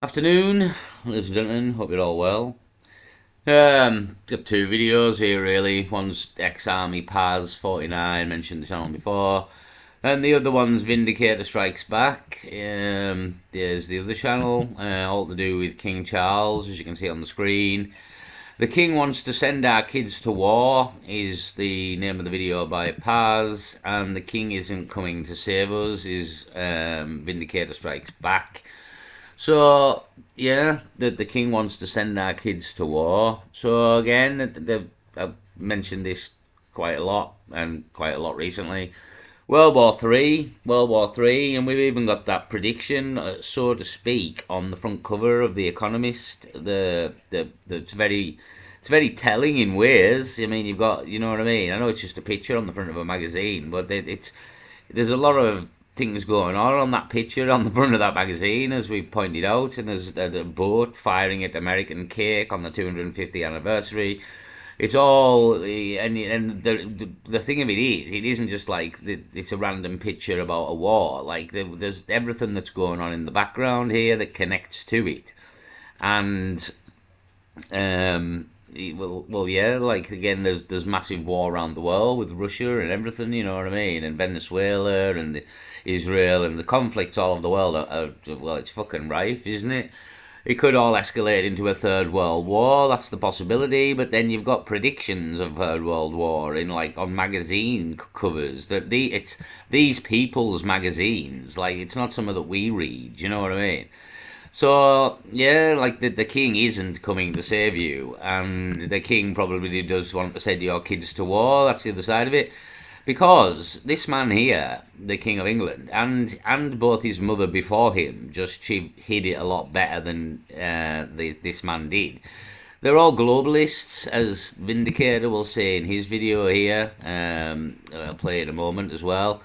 Afternoon, ladies and gentlemen. Hope you're all well. Got two videos here really. One's ex-army Paz 49, mentioned the channel before, and the other one's Vindicator Strikes Back. There's the other channel, all to do with King Charles, as you can see on the screen. The King wants to send our kids to war is the name of the video by Paz, and the King isn't coming to save us is Vindicator Strikes Back. So yeah, the king wants to send our kids to war. So again, I've mentioned this quite a lot and quite a lot recently. World War Three, and we've even got that prediction, so to speak, on the front cover of the Economist. It's very telling in ways. I mean, you've got, you know what I mean. I know it's just a picture on the front of a magazine, but there's a lot of things going on that picture on the front of that magazine, as we pointed out, and there's a boat firing at American cake on the 250th anniversary. It's all, and the thing of it isn't just like it's a random picture about a war. Like there's everything that's going on in the background here that connects to it, and yeah, like again, there's massive war around the world with Russia and everything, you know what I mean, and Venezuela and Israel and the conflicts all over the world well, it's fucking rife, isn't it? It could all escalate into a third world war. That's the possibility. But then you've got predictions of third world war in like on magazine covers. It's these people's magazines. Like it's not some of that we read. You know what I mean? So yeah, like the king isn't coming to save you, and the king probably does want to send your kids to war. That's the other side of it, because this man here, the King of England, and both his mother before him, just she hid it a lot better than this man did. They're all globalists, as Vindicator will say in his video here. I'll play in a moment as well.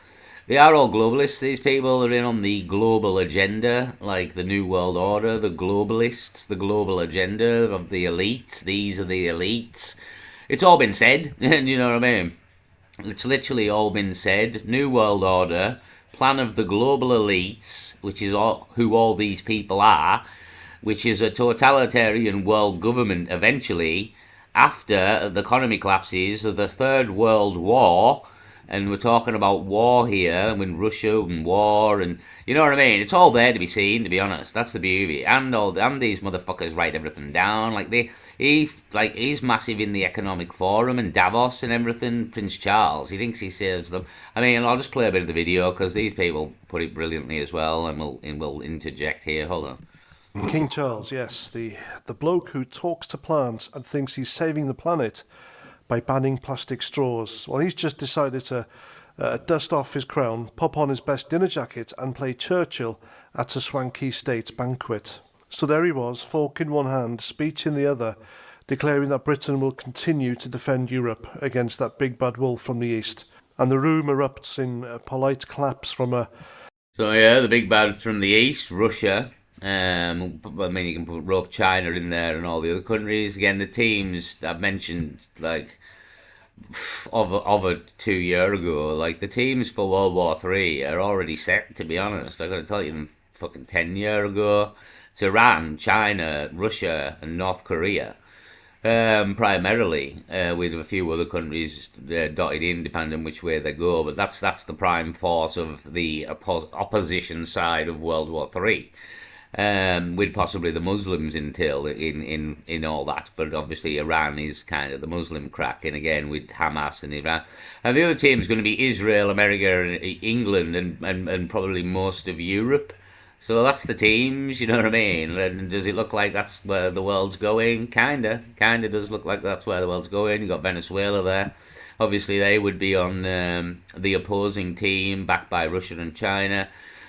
They are all globalists. These people are in on the global agenda, like the New World Order, the globalists, the global agenda of the elites. These are the elites. It's all been said, and you know what I mean? It's literally all been said. New World Order, plan of the global elites, which is who all these people are, which is a totalitarian world government eventually after the economy collapses of the Third World War. And we're talking about war here, when Russia and war, and you know what I mean. It's all there to be seen. To be honest, that's the beauty. And these motherfuckers write everything down. He's massive in the economic forum and Davos and everything. Prince Charles, he thinks he saves them. I mean, I'll just play a bit of the video because these people put it brilliantly as well, and we'll interject here. Hold on. King Charles, yes, the bloke who talks to plants and thinks he's saving the planet by banning plastic straws. Well, he's just decided to dust off his crown, pop on his best dinner jacket, and play Churchill at a swanky state banquet. So there he was, fork in one hand, speech in the other, declaring that Britain will continue to defend Europe against that big bad wolf from the east. And the room erupts in polite claps from a. So yeah, the big bad from the east, Russia. I mean, you can rope China in there and all the other countries. Again, the teams I've mentioned, like over 2 year ago, like the teams for World War III are already set. To be honest, I got to tell you them fucking 10 year ago. It's Iran, China, Russia, and North Korea. Primarily, with a few other countries dotted in, depending on which way they go. But that's the prime force of the opposition side of World War III, with possibly the Muslims in all that. But obviously, Iran is kind of the Muslim crack, and again with Hamas and Iran. And the other team is going to be Israel, America, and England, and probably most of Europe. So that's the teams, you know what I mean? And does it look like that's where the world's going? Kinda does look like that's where the world's going. You got Venezuela there. Obviously, they would be on the opposing team, backed by Russia and China.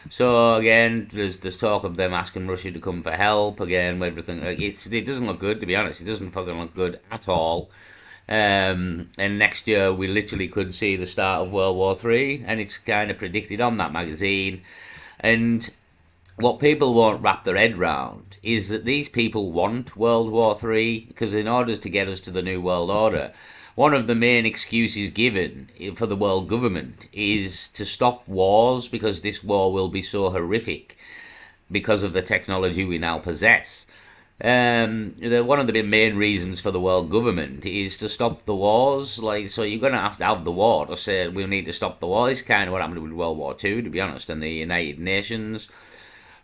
So again, there's talk of them asking Russia to come for help again. Everything like it doesn't look good, to be honest. It doesn't fucking look good at all. And next year we literally could see the start of World War III, and it's kind of predicted on that magazine. And what people won't wrap their head round is that these people want World War III, because in order to get us to the New World Order, one of the main excuses given for the world government is to stop wars, because this war will be so horrific. because of the technology we now possess. One of the main reasons for the world government is to stop the wars. Like, so you're going to have the war to say we need to stop the war. It's kind of what happened with World War Two, to be honest, and the United Nations.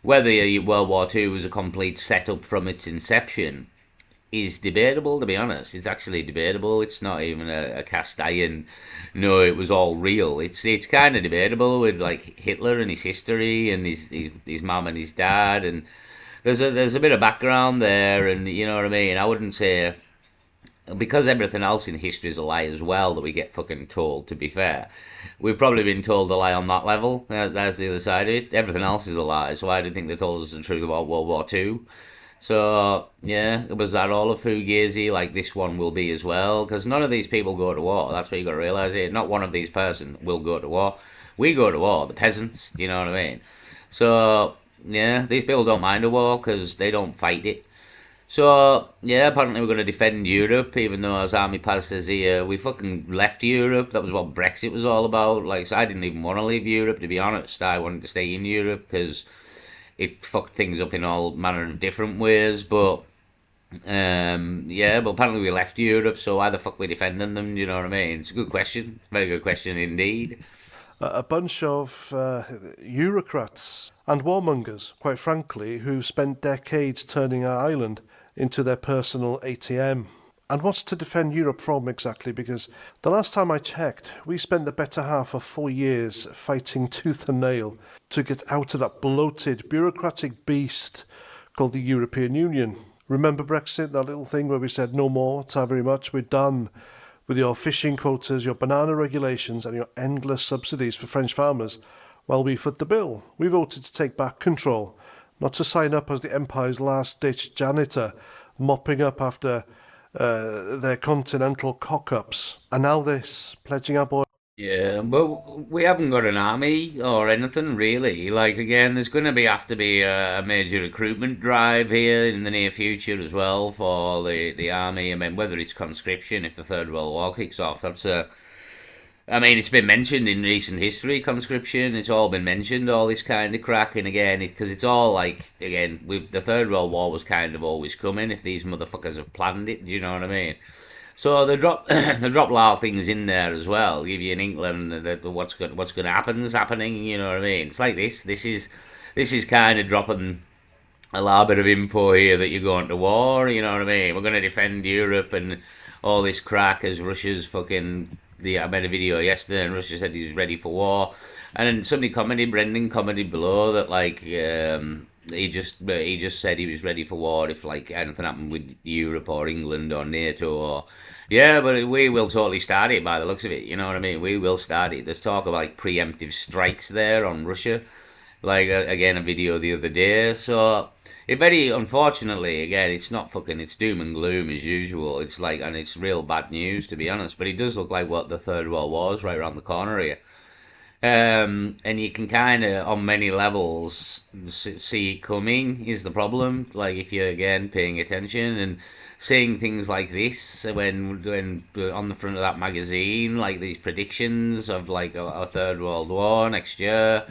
Whether World War Two was a complete setup from its inception is debatable, to be honest. It's actually debatable. It's not even a cast iron. No, it was all real. It's kind of debatable with like Hitler and his history and his mum and his dad, and there's a bit of background there, and you know what I mean. I wouldn't say because everything else in history is a lie as well that we get fucking told. To be fair, we've probably been told a lie on that level. That's the other side of it. Everything else is a lie. So why do you think they told us the truth about World War Two? So yeah, was that all a fugazi like this one will be as well? Because none of these people go to war. That's what you got to realize here. Not one of these person will go to war. We go to war. The peasants. Do you know what I mean? So yeah, these people don't mind a war because they don't fight it. So yeah, apparently we're going to defend Europe, even though as Army Paz says here, we fucking left Europe. That was what Brexit was all about. Like, so I didn't even want to leave Europe, to be honest. I wanted to stay in Europe because it fucked things up in all manner of different ways. But yeah, but apparently we left Europe, so why the fuck we defending them? You know what I mean? It's a good question, very good question indeed. A bunch of Eurocrats and warmongers, quite frankly, who spent decades turning our island into their personal ATM. And what's to defend Europe from exactly? Because the last time I checked, we spent the better half of 4 years fighting tooth and nail to get out of that bloated, bureaucratic beast called the European Union. Remember Brexit, that little thing where we said no more, ta very much, we're done with your fishing quotas, your banana regulations, and your endless subsidies for French farmers? Well, we foot the bill. We voted to take back control, not to sign up as the Empire's last-ditch janitor, mopping up after their continental cock-ups. And now this, pledging our boy. Yeah, but we haven't got an army or anything really. Like again, there's going to have to be a major recruitment drive here in the near future as well for the army. I mean, whether it's conscription if the Third World War kicks off, that's a. I mean, it's been mentioned in recent history, conscription. It's all been mentioned, all this kind of crack. And again, because it's all like again, with the Third World War was kind of always coming if these motherfuckers have planned it. Do you know what I mean? So they drop they drop a lot of things in there as well. Give you an inkling that what's going to happen is happening. You know what I mean? It's like this. This is kind of dropping a lot bit of info here that you're going to war. You know what I mean? We're going to defend Europe and all this crack as Russia's fucking. I made a video yesterday and Russia said he's ready for war, and then somebody commented, Brendan commented below that like he just said he was ready for war if like anything happened with Europe or England or NATO or yeah, but we will totally start it by the looks of it. You know what I mean? We will start it. There's talk of like preemptive strikes there on Russia, like again a video the other day. So it very unfortunately again it's not fucking it's doom and gloom as usual. It's like and it's real bad news to be honest. But it does look like what the Third World War is right around the corner here. And you can kind of, on many levels, see it coming is the problem. Like if you're again paying attention and seeing things like this when on the front of that magazine, like these predictions of like a third world war next year,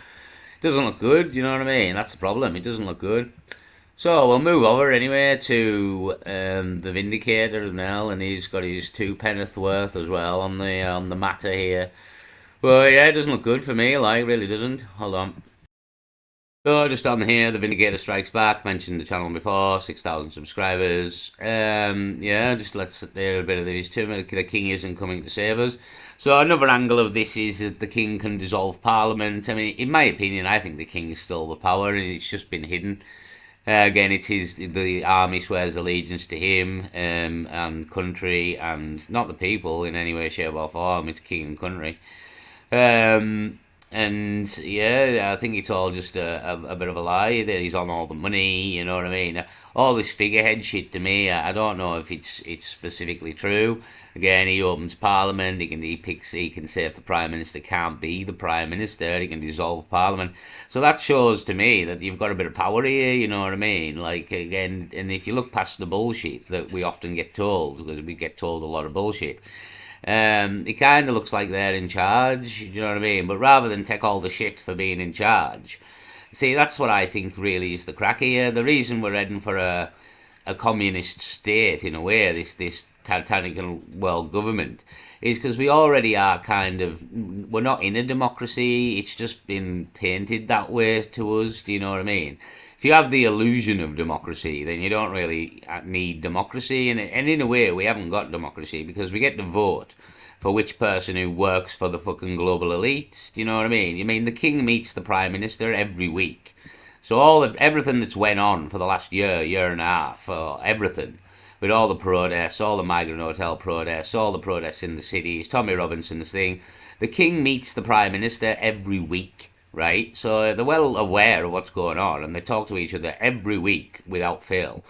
doesn't look good. You know what I mean? That's the problem. It doesn't look good. So we'll move over anyway to the Vindicator now, and he's got his two penneth worth as well on the matter here. Well, yeah, it doesn't look good for me, like, really doesn't. Hold on. So, just on here, the Vindicator Strikes Back, mentioned the channel before, 6,000 subscribers. Yeah, just let's hear a bit of these two. The King isn't coming to save us. So, another angle of this is that the King can dissolve Parliament. I mean, in my opinion, I think the King is still the power, and it's just been hidden. Again, the army swears allegiance to him and country, and not the people in any way, shape, or form. It's King and country. And yeah, I think it's all just a bit of a lie that he's on all the money, you know what I mean? All this figurehead shit to me, I don't know if it's specifically true. Again, he opens Parliament, he can say if the Prime Minister can't be the Prime Minister, he can dissolve Parliament. So that shows to me that you've got a bit of power here, you know what I mean? Like, again, and if you look past the bullshit that we often get told, because we get told a lot of bullshit, it kind of looks like they're in charge, you know what I mean? But rather than take all the shit for being in charge, See, that's what I think really is the crack here. The reason we're heading for a communist state in a way, this tyrannical world government, is because we already are we're not in a democracy. It's just been painted that way to us. Do you know what I mean? If you have the illusion of democracy, then you don't really need democracy. And in a way, we haven't got democracy because we get to vote for which person who works for the fucking global elites. Do you know what I mean? You mean the king meets the prime minister every week. So everything that's went on for the last year and a half, everything, with all the protests, all the migrant hotel protests, all the protests in the cities, Tommy Robinson's thing, the king meets the prime minister every week, right? So they're well aware of what's going on, and they talk to each other every week without fail.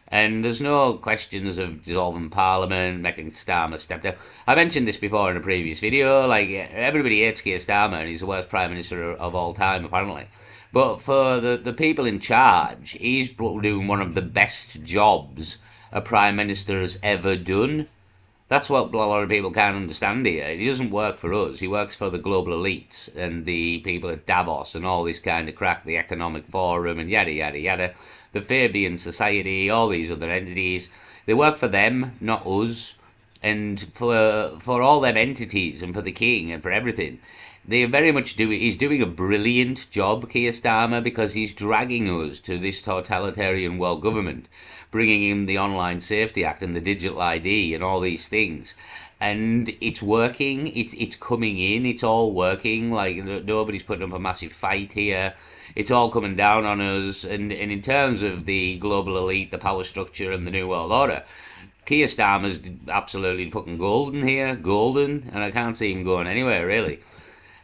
And there's no questions of dissolving Parliament, making Starmer step down. I mentioned this before in a previous video. Like, everybody hates Keir Starmer, and he's the worst Prime Minister of all time, apparently. But for the people in charge, he's doing one of the best jobs a Prime Minister has ever done. That's what a lot of people can't understand here. He doesn't work for us. He works for the global elites and the people at Davos and all this kind of crack, the Economic Forum and yada, yada, yada, the Fabian Society, all these other entities. They work for them, not us. And for all them entities and for the king and for everything, they very much do. He's doing a brilliant job, Keir Starmer, because he's dragging us to this totalitarian world government, bringing in the Online Safety Act and the Digital ID and all these things. And it's working. It's coming in. It's all working. Like, nobody's putting up a massive fight here. It's all coming down on us. And in terms of the global elite, the power structure, and the New World Order, Keir Starmer's absolutely fucking golden here. Golden. And I can't see him going anywhere, really.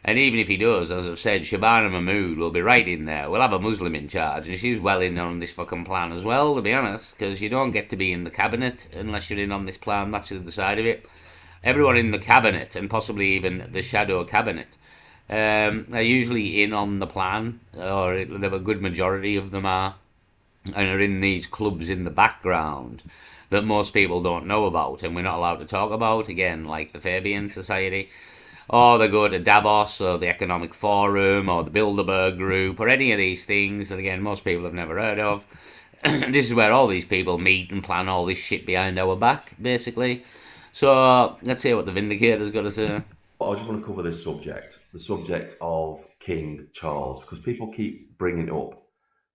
And even if he does, as I've said, Shabana Mahmood will be right in there. We'll have a Muslim in charge, and she's well in on this fucking plan as well, to be honest, because you don't get to be in the cabinet unless you're in on this plan. That's the other side of it. Everyone in the cabinet, and possibly even the shadow cabinet, are usually in on the plan, or a good majority of them are, and are in these clubs in the background that most people don't know about, and we're not allowed to talk about, again, like the Fabian Society. Or they go to Davos or the Economic Forum or the Bilderberg Group or any of these things that, again, most people have never heard of. This is where all these people meet and plan all this shit behind our back, basically. So let's hear what the Vindicator's got to say. I just want to cover this subject, the subject of King Charles, because people keep bringing up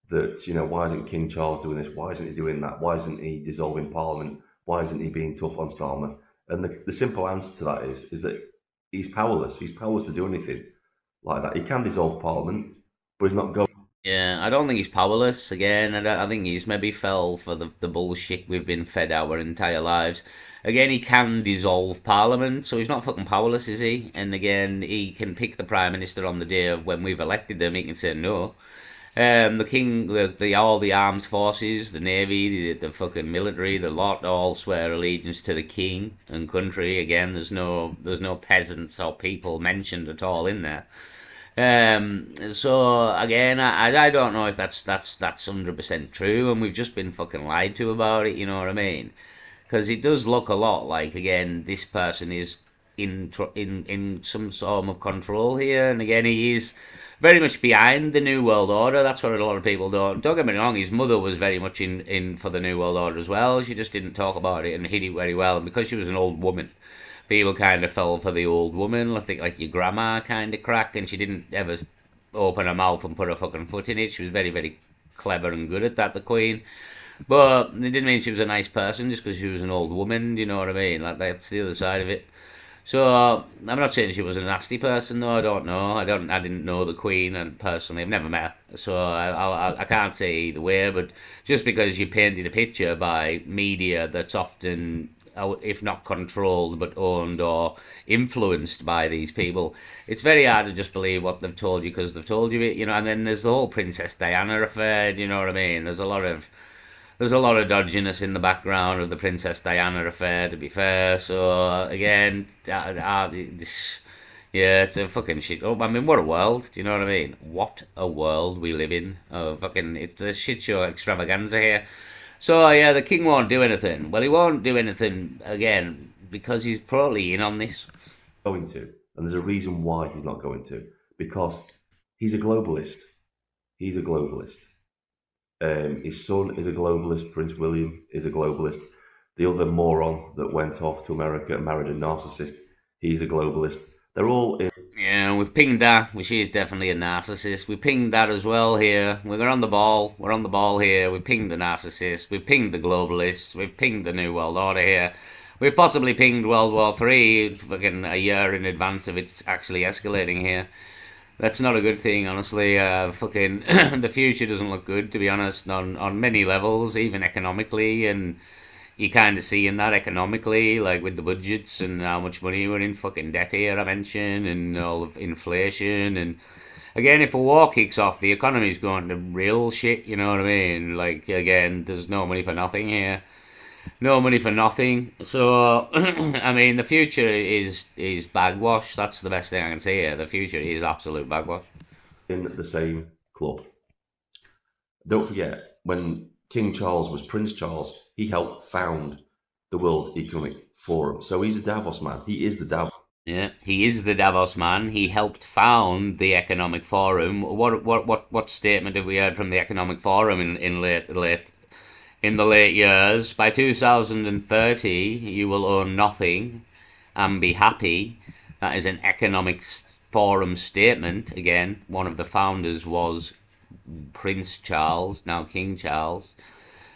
that, why isn't King Charles doing this? Why isn't he doing that? Why isn't he dissolving Parliament? Why isn't he being tough on Starmer? And the simple answer to that is that he's powerless. He's powerless to do anything like that. He can dissolve Parliament, but he's not going. Yeah, I don't think he's powerless. Again, I think he's maybe fell for the bullshit we've been fed our entire lives. Again, he can dissolve Parliament, so he's not fucking powerless, is he? And again, he can pick the Prime Minister on the day of when we've elected them. He can say no. The king, all the armed forces, the navy, the fucking military, the lot all swear allegiance to the king and country. Again, there's no peasants or people mentioned at all in there. So again, I don't know if that's 100% true, and we've just been fucking lied to about it. You know what I mean? Because it does look a lot like, again, this person is in some form of control here, and again, he is very much behind the New World Order. That's what a lot of people don't get me wrong. His mother was very much in for the New World Order as well. She just didn't talk about it and hid it very well. And because she was an old woman, people kind of fell for the old woman. I think like your grandma kind of crack, and she didn't ever open her mouth and put her fucking foot in it. She was very, very clever and good at that, the Queen. But it didn't mean she was a nice person just because she was an old woman. Do you know what I mean? Like, that's the other side of it. So I'm not saying she was a nasty person, though. I don't know. I didn't know the Queen, and personally, I've never met her, so I can't say either way. But just because you painted a picture by media that's often, if not controlled, but owned or influenced by these people, it's very hard to just believe what they've told you because they've told you it, And then there's the whole Princess Diana affair. You know what I mean? There's a lot of dodginess in the background of the Princess Diana affair, to be fair. So, again, this, yeah, it's a fucking shit. Oh, I mean, what a world. Do you know what I mean? What a world we live in. It's a shit show extravaganza here. So, yeah, the king won't do anything. Well, he won't do anything, again, because he's probably in on this. Going to. And there's a reason why he's not going to. Because he's a globalist. He's a globalist. His son is a globalist. Prince William is a globalist. The other moron that went off to America and married a narcissist, he's a globalist. They're all in. Yeah, we've pinged that, which is definitely a narcissist. We pinged that as well here. We're on the ball. We're on the ball here. We pinged the narcissist. We pinged the globalists. We've pinged the New World Order here. We've possibly pinged World War III fucking a year in advance of it's actually escalating here. That's not a good thing, honestly. Fucking the future doesn't look good, to be honest, on many levels, even economically, and you kind of seeing that economically, like with the budgets and how much money we're in fucking debt here, I mentioned, and all of inflation. And again, if a war kicks off, the economy's going to real shit, you know what I mean? Like, again, there's no money for nothing here. No money for nothing. So, I mean, the future is bagwash. That's the best thing I can say here. The future is absolute bagwash. In the same club. Don't forget, when King Charles was Prince Charles, he helped found the World Economic Forum. So he's a Davos man. He is the Davos. Yeah, he is the Davos man. He helped found the Economic Forum. What statement have we heard from the Economic Forum in the late years? By 2030, you will own nothing and be happy. That is an Economic Forum statement. Again, one of the founders was Prince Charles, now King Charles.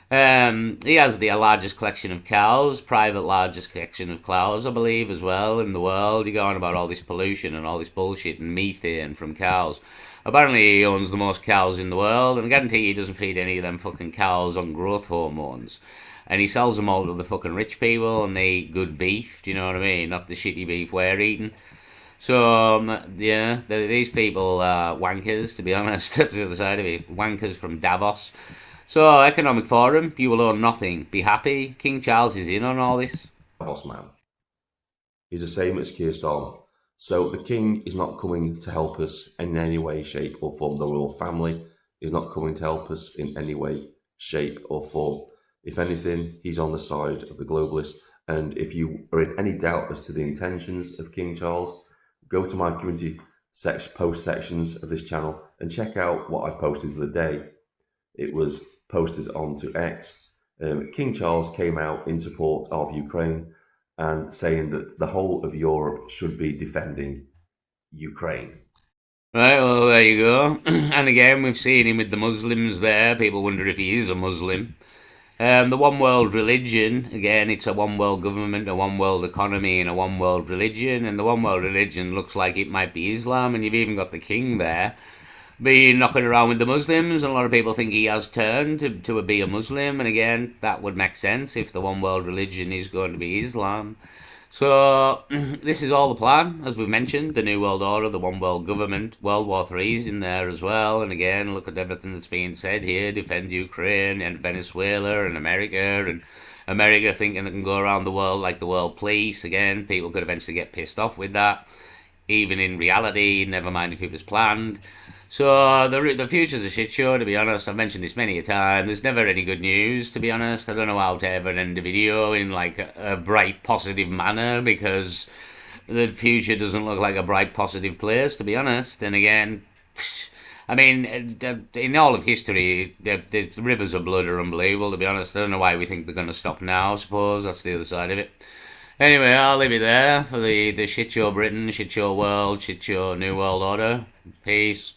He has the largest collection of cows, private largest collection of cows, I believe, as well, in the world. You go on about all this pollution and all this bullshit and methane from cows. Apparently he owns the most cows in the world, and I guarantee he doesn't feed any of them fucking cows on growth hormones. And he sells them all to the fucking rich people, and they eat good beef, do you know what I mean? Not the shitty beef we're eating. So, yeah, these people are wankers, to be honest. That's the other side of it. Wankers from Davos. So, Economic Forum, you will own nothing. Be happy. King Charles is in on all this. Davos man. He's the same as Keir Starmer. So the king is not coming to help us in any way, shape or form. The royal family is not coming to help us in any way, shape or form. If anything, he's on the side of the globalists. And if you are in any doubt as to the intentions of King Charles, go to my community post sections of this channel and check out what I posted the other day. It was posted onto X. King Charles came out in support of Ukraine and saying that the whole of Europe should be defending Ukraine. Right, well, there you go. And again, we've seen him with the Muslims there. People wonder if he is a Muslim. The one world religion, again, it's a one world government, a one world economy, and a one world religion. And the one world religion looks like it might be Islam, and you've even got the king there be knocking around with the Muslims, and a lot of people think he has turned to be a Muslim, and again, that would make sense if the one world religion is going to be Islam. So, this is all the plan, as we've mentioned, the New World Order, the one world government, World War III is in there as well, and again, look at everything that's being said here, defend Ukraine, and Venezuela, and America thinking they can go around the world like the world police. Again, people could eventually get pissed off with that, even in reality, never mind if it was planned. So the future's a shit show, to be honest. I've mentioned this many a time. There's never any good news, to be honest. I don't know how to ever end a video in like a bright, positive manner, because the future doesn't look like a bright, positive place, to be honest. And again, I mean, in all of history, the rivers of blood are unbelievable, to be honest. I don't know why we think they're going to stop now, I suppose. That's the other side of it. Anyway, I'll leave it there for the shit show Britain, shit show world, shit show New World Order. Peace.